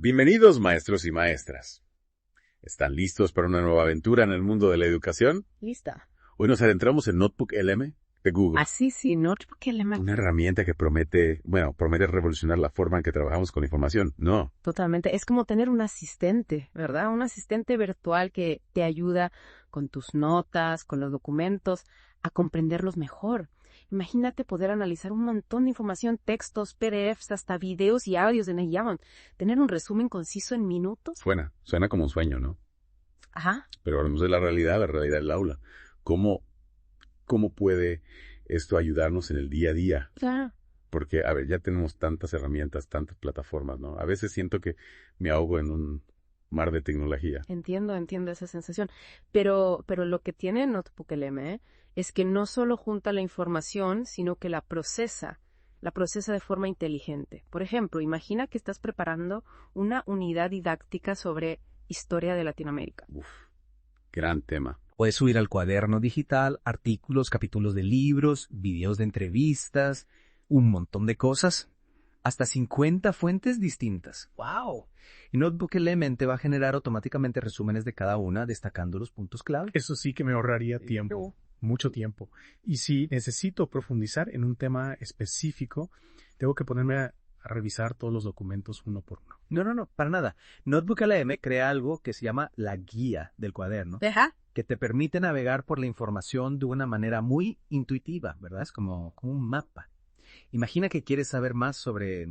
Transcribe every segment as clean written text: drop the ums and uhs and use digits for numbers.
Bienvenidos maestros y maestras. ¿Están listos para una nueva aventura en el mundo de la educación? Lista. Hoy nos adentramos en Notebook LM de Google. Sí, Notebook LM. Una herramienta que promete revolucionar la forma en que trabajamos con la información. No. Totalmente. Es como tener un asistente, ¿verdad? Un asistente virtual que te ayuda con tus notas, con los documentos, a comprenderlos mejor. Imagínate poder analizar un montón de información, textos, PDFs, hasta videos y audios en ella. Tener un resumen conciso en minutos. Suena como un sueño, ¿no? Ajá. Pero hablamos de la realidad del aula. ¿Cómo puede esto ayudarnos en el día a día? Claro. Porque, ya tenemos tantas herramientas, tantas plataformas, ¿no? A veces siento que me ahogo en un mar de tecnología. Entiendo esa sensación. Pero lo que tiene Notebook LM es que no solo junta la información, sino que la procesa de forma inteligente. Por ejemplo, imagina que estás preparando una unidad didáctica sobre historia de Latinoamérica. Gran tema. Puedes subir al cuaderno digital artículos, capítulos de libros, videos de entrevistas, un montón de cosas. Hasta 50 fuentes distintas. ¡Wow! Y Notebook LM te va a generar automáticamente resúmenes de cada una, destacando los puntos clave. Eso sí que me ahorraría tiempo, mucho tiempo. Y si necesito profundizar en un tema específico, tengo que ponerme a revisar todos los documentos uno por uno. No, para nada. Notebook LM crea algo que se llama la guía del cuaderno. ¿Deja? Que te permite navegar por la información de una manera muy intuitiva, ¿verdad? Es como un mapa. Imagina que quieres saber más sobre,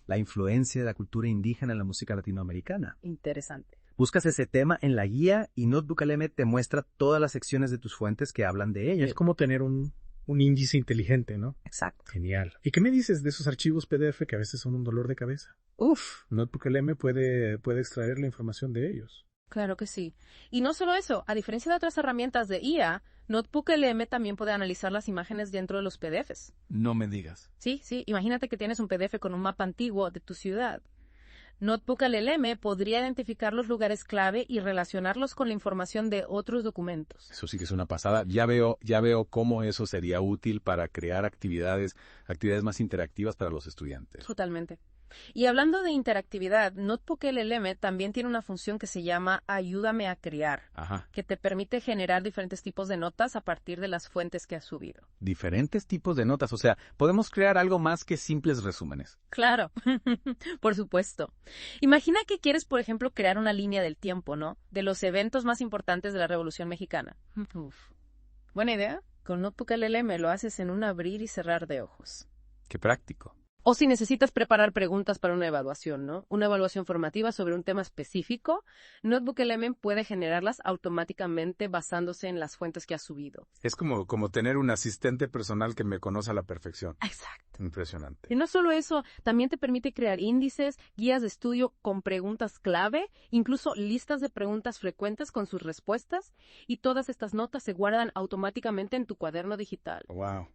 la influencia de la cultura indígena en la música latinoamericana. Interesante. Buscas ese tema en la guía y Notebook LM te muestra todas las secciones de tus fuentes que hablan de ello. Es como tener un índice inteligente, ¿no? Exacto. Genial. ¿Y qué me dices de esos archivos PDF que a veces son un dolor de cabeza? Notebook LM puede extraer la información de ellos. Claro que sí. Y no solo eso, a diferencia de otras herramientas de IA, Notebook LM también puede analizar las imágenes dentro de los PDFs. No me digas. Sí. Imagínate que tienes un PDF con un mapa antiguo de tu ciudad. Notebook LM podría identificar los lugares clave y relacionarlos con la información de otros documentos. Eso sí que es una pasada. Ya veo cómo eso sería útil para crear actividades más interactivas para los estudiantes. Totalmente. Y hablando de interactividad, Notebook LM también tiene una función que se llama Ayúdame a crear, que te permite generar diferentes tipos de notas a partir de las fuentes que has subido. Diferentes tipos de notas, o sea, podemos crear algo más que simples resúmenes. Claro, por supuesto. Imagina que quieres, por ejemplo, crear una línea del tiempo, ¿no? De los eventos más importantes de la Revolución Mexicana. Buena idea. Con Notebook LM lo haces en un abrir y cerrar de ojos. Qué práctico. O si necesitas preparar preguntas para una evaluación, ¿no? Una evaluación formativa sobre un tema específico, Notebook LM puede generarlas automáticamente basándose en las fuentes que has subido. Es como tener un asistente personal que me conoce a la perfección. Exacto. Impresionante. Y no solo eso, también te permite crear índices, guías de estudio con preguntas clave, incluso listas de preguntas frecuentes con sus respuestas, y todas estas notas se guardan automáticamente en tu cuaderno digital. Wow.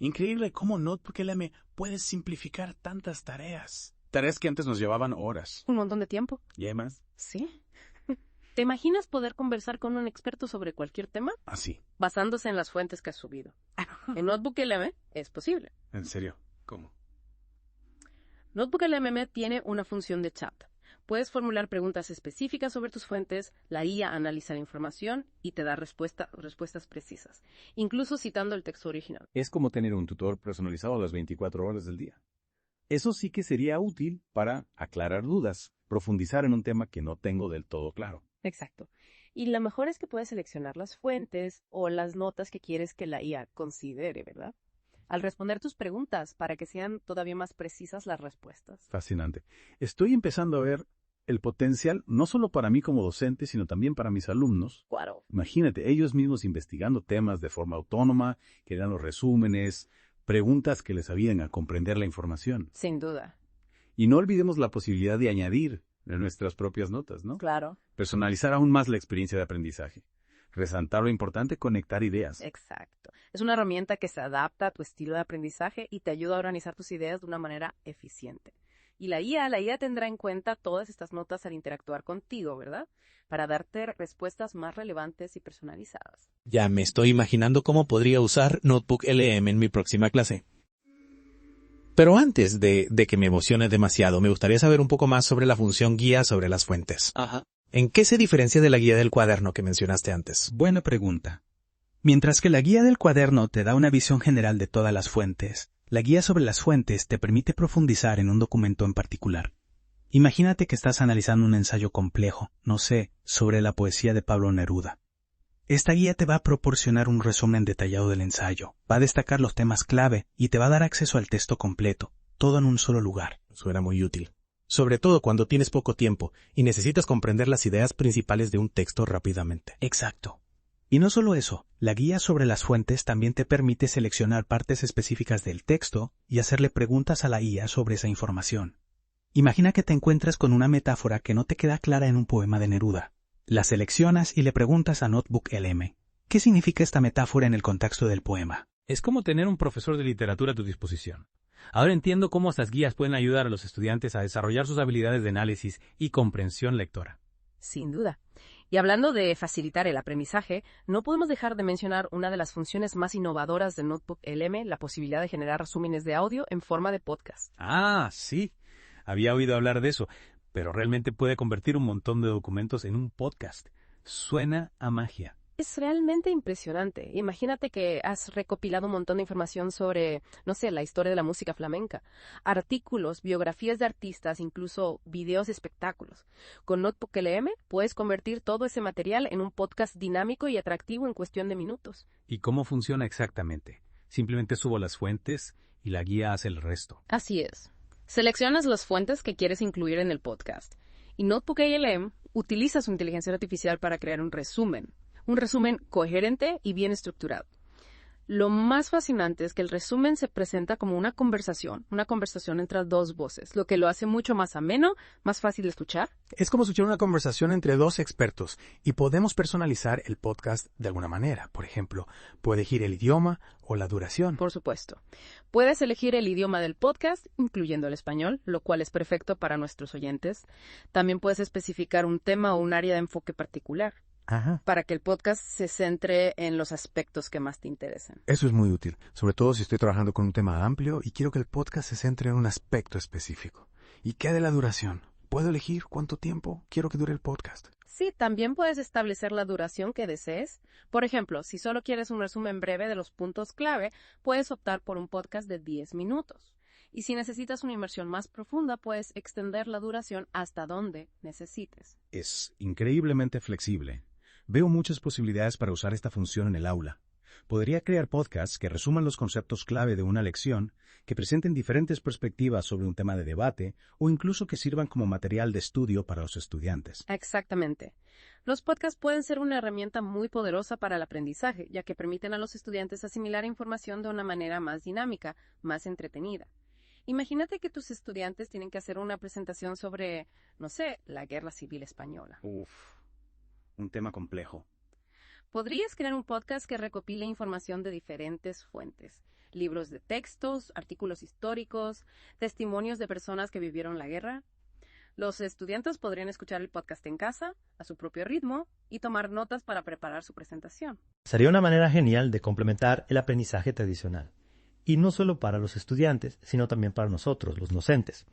Increíble cómo Notebook LM puede simplificar tantas tareas. Tareas que antes nos llevaban horas. Un montón de tiempo. ¿Y hay más? Sí. ¿Te imaginas poder conversar con un experto sobre cualquier tema? Así. Basándose en las fuentes que has subido. En Notebook LM es posible. ¿En serio? ¿Cómo? Notebook LM tiene una función de chat. Puedes formular preguntas específicas sobre tus fuentes, la IA analiza la información y te da respuestas precisas, incluso citando el texto original. Es como tener un tutor personalizado a las 24 horas del día. Eso sí que sería útil para aclarar dudas, profundizar en un tema que no tengo del todo claro. Exacto. Y lo mejor es que puedes seleccionar las fuentes o las notas que quieres que la IA considere, ¿verdad? Al responder tus preguntas para que sean todavía más precisas las respuestas. Fascinante. Estoy empezando a ver el potencial no solo para mí como docente, sino también para mis alumnos. Claro. Imagínate, ellos mismos investigando temas de forma autónoma, que dan los resúmenes, preguntas que les ayuden a comprender la información. Sin duda. Y no olvidemos la posibilidad de añadir nuestras propias notas, ¿no? Claro. Personalizar aún más la experiencia de aprendizaje. Resaltar lo importante, conectar ideas. Exacto. Es una herramienta que se adapta a tu estilo de aprendizaje y te ayuda a organizar tus ideas de una manera eficiente. Y la IA tendrá en cuenta todas estas notas al interactuar contigo, ¿verdad? Para darte respuestas más relevantes y personalizadas. Ya me estoy imaginando cómo podría usar Notebook LM en mi próxima clase. Pero antes de que me emocione demasiado, me gustaría saber un poco más sobre la función guía sobre las fuentes. Ajá. ¿En qué se diferencia de la guía del cuaderno que mencionaste antes? Buena pregunta. Mientras que la guía del cuaderno te da una visión general de todas las fuentes, la guía sobre las fuentes te permite profundizar en un documento en particular. Imagínate que estás analizando un ensayo complejo, no sé, sobre la poesía de Pablo Neruda. Esta guía te va a proporcionar un resumen detallado del ensayo, va a destacar los temas clave y te va a dar acceso al texto completo, todo en un solo lugar. Suena muy útil. Sobre todo cuando tienes poco tiempo y necesitas comprender las ideas principales de un texto rápidamente. Exacto. Y no solo eso, la guía sobre las fuentes también te permite seleccionar partes específicas del texto y hacerle preguntas a la IA sobre esa información. Imagina que te encuentras con una metáfora que no te queda clara en un poema de Neruda. La seleccionas y le preguntas a NotebookLM, ¿qué significa esta metáfora en el contexto del poema? Es como tener un profesor de literatura a tu disposición. Ahora entiendo cómo estas guías pueden ayudar a los estudiantes a desarrollar sus habilidades de análisis y comprensión lectora. Sin duda. Y hablando de facilitar el aprendizaje, no podemos dejar de mencionar una de las funciones más innovadoras de NotebookLM, la posibilidad de generar resúmenes de audio en forma de podcast. Ah, sí. Había oído hablar de eso, pero realmente puede convertir un montón de documentos en un podcast. Suena a magia. Es realmente impresionante. Imagínate que has recopilado un montón de información sobre, no sé, la historia de la música flamenca, artículos, biografías de artistas, incluso videos y espectáculos. Con NotebookLM puedes convertir todo ese material en un podcast dinámico y atractivo en cuestión de minutos. ¿Y cómo funciona exactamente? Simplemente subo las fuentes y la guía hace el resto. Así es. Seleccionas las fuentes que quieres incluir en el podcast. Y NotebookLM utiliza su inteligencia artificial para crear un resumen coherente y bien estructurado. Lo más fascinante es que el resumen se presenta como una conversación entre dos voces, lo que lo hace mucho más ameno, más fácil de escuchar. Es como escuchar una conversación entre dos expertos y podemos personalizar el podcast de alguna manera. Por ejemplo, puede elegir el idioma o la duración. Por supuesto. Puedes elegir el idioma del podcast, incluyendo el español, lo cual es perfecto para nuestros oyentes. También puedes especificar un tema o un área de enfoque particular. Ajá. Para que el podcast se centre en los aspectos que más te interesen. Eso es muy útil, sobre todo si estoy trabajando con un tema amplio y quiero que el podcast se centre en un aspecto específico. ¿Y qué de la duración? ¿Puedo elegir cuánto tiempo quiero que dure el podcast? Sí, también puedes establecer la duración que desees. Por ejemplo, si solo quieres un resumen breve de los puntos clave, puedes optar por un podcast de 10 minutos. Y si necesitas una inmersión más profunda, puedes extender la duración hasta donde necesites. Es increíblemente flexible. Veo muchas posibilidades para usar esta función en el aula. Podría crear podcasts que resuman los conceptos clave de una lección, que presenten diferentes perspectivas sobre un tema de debate o incluso que sirvan como material de estudio para los estudiantes. Exactamente. Los podcasts pueden ser una herramienta muy poderosa para el aprendizaje, ya que permiten a los estudiantes asimilar información de una manera más dinámica, más entretenida. Imagínate que tus estudiantes tienen que hacer una presentación sobre, no sé, la Guerra Civil Española. Un tema complejo. Podrías crear un podcast que recopile información de diferentes fuentes. Libros de textos, artículos históricos, testimonios de personas que vivieron la guerra. Los estudiantes podrían escuchar el podcast en casa, a su propio ritmo, y tomar notas para preparar su presentación. Sería una manera genial de complementar el aprendizaje tradicional. Y no solo para los estudiantes, sino también para nosotros, los docentes.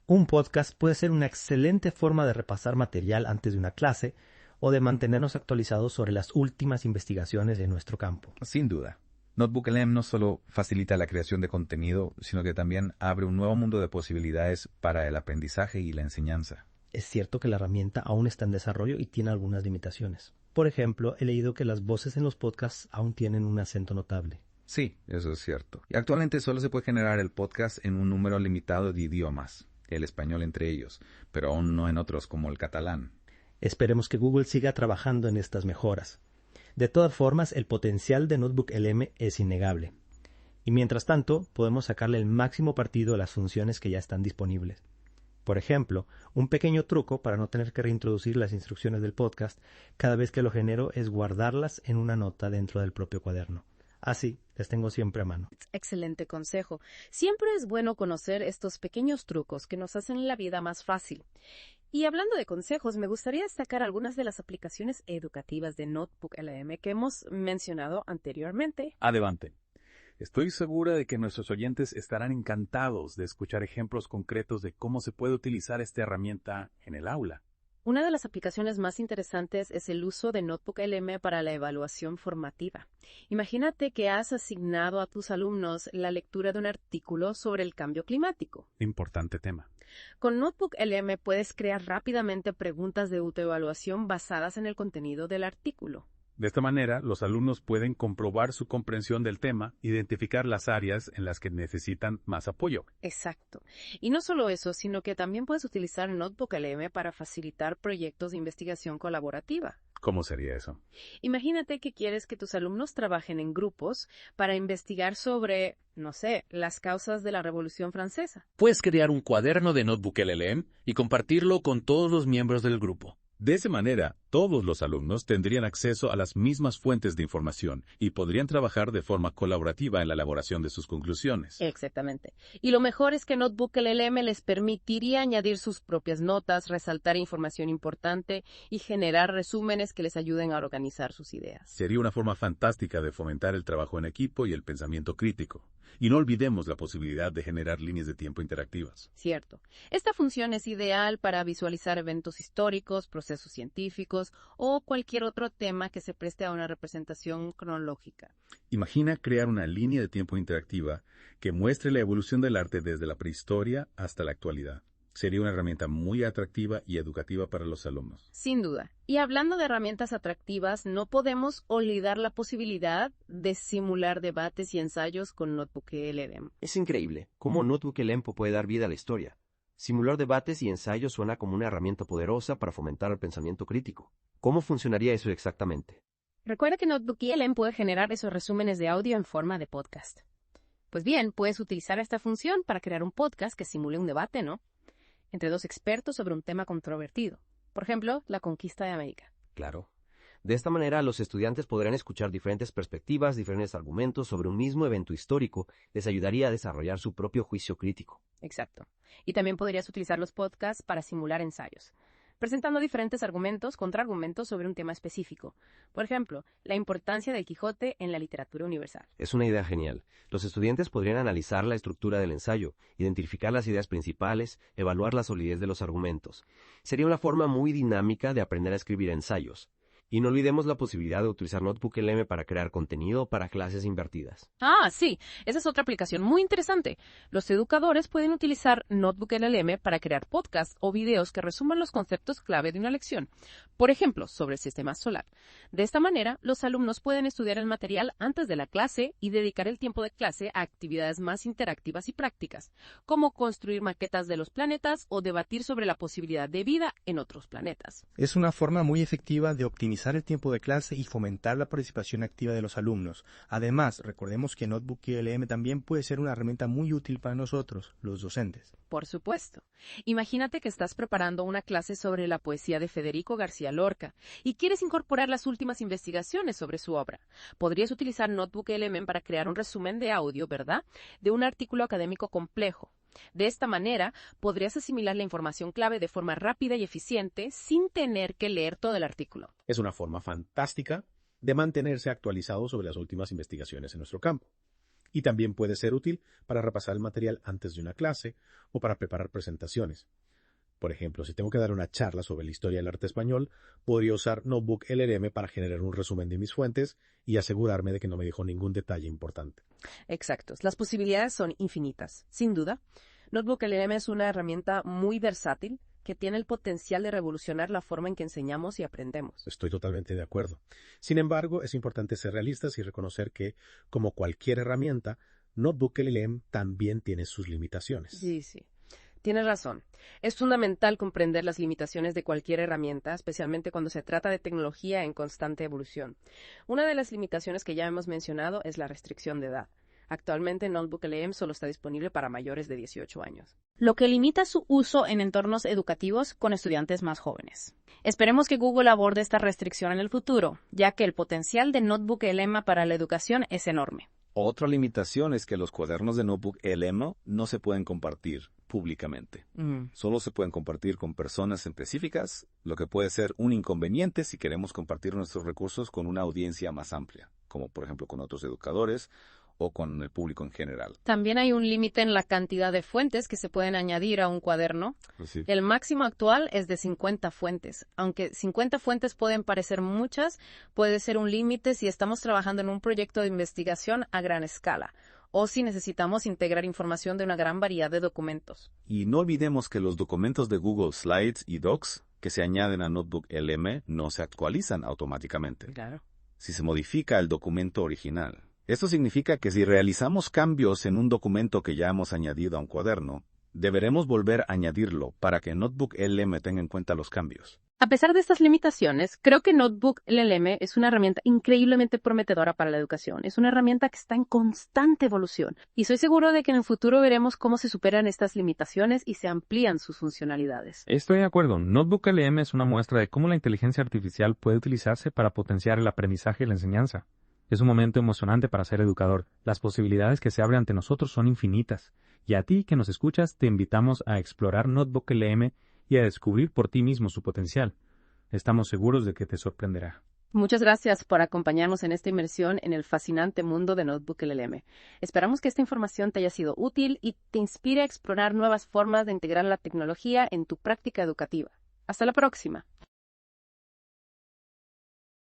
Un podcast puede ser una excelente forma de repasar material antes de una clase, o de mantenernos actualizados sobre las últimas investigaciones de nuestro campo. Sin duda. NotebookLM no solo facilita la creación de contenido, sino que también abre un nuevo mundo de posibilidades para el aprendizaje y la enseñanza. Es cierto que la herramienta aún está en desarrollo y tiene algunas limitaciones. Por ejemplo, he leído que las voces en los podcasts aún tienen un acento notable. Sí, eso es cierto. Y actualmente solo se puede generar el podcast en un número limitado de idiomas, el español entre ellos, pero aún no en otros como el catalán. Esperemos que Google siga trabajando en estas mejoras. De todas formas, el potencial de NotebookLM es innegable. Y mientras tanto, podemos sacarle el máximo partido a las funciones que ya están disponibles. Por ejemplo, un pequeño truco para no tener que reintroducir las instrucciones del podcast cada vez que lo genero es guardarlas en una nota dentro del propio cuaderno. Así, les tengo siempre a mano. Excelente consejo. Siempre es bueno conocer estos pequeños trucos que nos hacen la vida más fácil. Y hablando de consejos, me gustaría destacar algunas de las aplicaciones educativas de NotebookLM que hemos mencionado anteriormente. Adelante. Estoy segura de que nuestros oyentes estarán encantados de escuchar ejemplos concretos de cómo se puede utilizar esta herramienta en el aula. Una de las aplicaciones más interesantes es el uso de Notebook LM para la evaluación formativa. Imagínate que has asignado a tus alumnos la lectura de un artículo sobre el cambio climático. Importante tema. Con Notebook LM puedes crear rápidamente preguntas de autoevaluación basadas en el contenido del artículo. De esta manera, los alumnos pueden comprobar su comprensión del tema, identificar las áreas en las que necesitan más apoyo. Exacto. Y no solo eso, sino que también puedes utilizar Notebook LM para facilitar proyectos de investigación colaborativa. ¿Cómo sería eso? Imagínate que quieres que tus alumnos trabajen en grupos para investigar sobre, no sé, las causas de la Revolución Francesa. Puedes crear un cuaderno de Notebook LLM y compartirlo con todos los miembros del grupo. De esa manera, todos los alumnos tendrían acceso a las mismas fuentes de información y podrían trabajar de forma colaborativa en la elaboración de sus conclusiones. Exactamente. Y lo mejor es que Notebook LLM les permitiría añadir sus propias notas, resaltar información importante y generar resúmenes que les ayuden a organizar sus ideas. Sería una forma fantástica de fomentar el trabajo en equipo y el pensamiento crítico. Y no olvidemos la posibilidad de generar líneas de tiempo interactivas. Cierto. Esta función es ideal para visualizar eventos históricos, procesos científicos o cualquier otro tema que se preste a una representación cronológica. Imagina crear una línea de tiempo interactiva que muestre la evolución del arte desde la prehistoria hasta la actualidad. Sería una herramienta muy atractiva y educativa para los alumnos. Sin duda. Y hablando de herramientas atractivas, no podemos olvidar la posibilidad de simular debates y ensayos con Notebook LM. Es increíble cómo Notebook LM puede dar vida a la historia. Simular debates y ensayos suena como una herramienta poderosa para fomentar el pensamiento crítico. ¿Cómo funcionaría eso exactamente? Recuerda que Notebook LM puede generar esos resúmenes de audio en forma de podcast. Pues bien, puedes utilizar esta función para crear un podcast que simule un debate, ¿no? Entre dos expertos sobre un tema controvertido. Por ejemplo, la conquista de América. Claro. De esta manera, los estudiantes podrán escuchar diferentes perspectivas, diferentes argumentos sobre un mismo evento histórico. Les ayudaría a desarrollar su propio juicio crítico. Exacto. Y también podrías utilizar los podcasts para simular ensayos, presentando diferentes argumentos, contraargumentos sobre un tema específico. Por ejemplo, la importancia del Quijote en la literatura universal. Es una idea genial. Los estudiantes podrían analizar la estructura del ensayo, identificar las ideas principales, evaluar la solidez de los argumentos. Sería una forma muy dinámica de aprender a escribir ensayos. Y no olvidemos la posibilidad de utilizar Notebook LM para crear contenido para clases invertidas. Ah, sí, esa es otra aplicación muy interesante. Los educadores pueden utilizar Notebook LM para crear podcasts o videos que resuman los conceptos clave de una lección. Por ejemplo, sobre el sistema solar. De esta manera, los alumnos pueden estudiar el material antes de la clase y dedicar el tiempo de clase a actividades más interactivas y prácticas, como construir maquetas de los planetas o debatir sobre la posibilidad de vida en otros planetas. Es una forma muy efectiva de optimizar el tiempo de clase y fomentar la participación activa de los alumnos. Además, recordemos que Notebook LM también puede ser una herramienta muy útil para nosotros, los docentes. Por supuesto. Imagínate que estás preparando una clase sobre la poesía de Federico García Lorca y quieres incorporar las últimas investigaciones sobre su obra. Podrías utilizar Notebook LM para crear un resumen de audio, ¿verdad?, de un artículo académico complejo. De esta manera, podrías asimilar la información clave de forma rápida y eficiente sin tener que leer todo el artículo. Es una forma fantástica de mantenerse actualizado sobre las últimas investigaciones en nuestro campo. Y también puede ser útil para repasar el material antes de una clase o para preparar presentaciones. Por ejemplo, si tengo que dar una charla sobre la historia del arte español, podría usar Notebook LM para generar un resumen de mis fuentes y asegurarme de que no me dejó ningún detalle importante. Exacto. Las posibilidades son infinitas. Sin duda, Notebook LM es una herramienta muy versátil que tiene el potencial de revolucionar la forma en que enseñamos y aprendemos. Estoy totalmente de acuerdo. Sin embargo, es importante ser realistas y reconocer que, como cualquier herramienta, Notebook LM también tiene sus limitaciones. Sí. Tienes razón. Es fundamental comprender las limitaciones de cualquier herramienta, especialmente cuando se trata de tecnología en constante evolución. Una de las limitaciones que ya hemos mencionado es la restricción de edad. Actualmente Notebook LM solo está disponible para mayores de 18 años. Lo que limita su uso en entornos educativos con estudiantes más jóvenes. Esperemos que Google aborde esta restricción en el futuro, ya que el potencial de Notebook LM para la educación es enorme. Otra limitación es que los cuadernos de Notebook LM no se pueden compartir públicamente. Solo se pueden compartir con personas específicas, lo que puede ser un inconveniente si queremos compartir nuestros recursos con una audiencia más amplia, como por ejemplo con otros educadores o con el público en general. También hay un límite en la cantidad de fuentes que se pueden añadir a un cuaderno. Pues sí. El máximo actual es de 50 fuentes. Aunque 50 fuentes pueden parecer muchas, puede ser un límite si estamos trabajando en un proyecto de investigación a gran escala o si necesitamos integrar información de una gran variedad de documentos. Y no olvidemos que los documentos de Google Slides y Docs que se añaden a Notebook LM no se actualizan automáticamente. Claro. Si se modifica el documento original. Esto significa que si realizamos cambios en un documento que ya hemos añadido a un cuaderno, deberemos volver a añadirlo para que Notebook LM tenga en cuenta los cambios. A pesar de estas limitaciones, creo que Notebook LLM es una herramienta increíblemente prometedora para la educación. Es una herramienta que está en constante evolución y estoy seguro de que en el futuro veremos cómo se superan estas limitaciones y se amplían sus funcionalidades. Estoy de acuerdo. Notebook LM es una muestra de cómo la inteligencia artificial puede utilizarse para potenciar el aprendizaje y la enseñanza. Es un momento emocionante para ser educador. Las posibilidades que se abren ante nosotros son infinitas. Y a ti que nos escuchas, te invitamos a explorar Notebook LM y a descubrir por ti mismo su potencial. Estamos seguros de que te sorprenderá. Muchas gracias por acompañarnos en esta inmersión en el fascinante mundo de Notebook LLM. Esperamos que esta información te haya sido útil y te inspire a explorar nuevas formas de integrar la tecnología en tu práctica educativa. Hasta la próxima.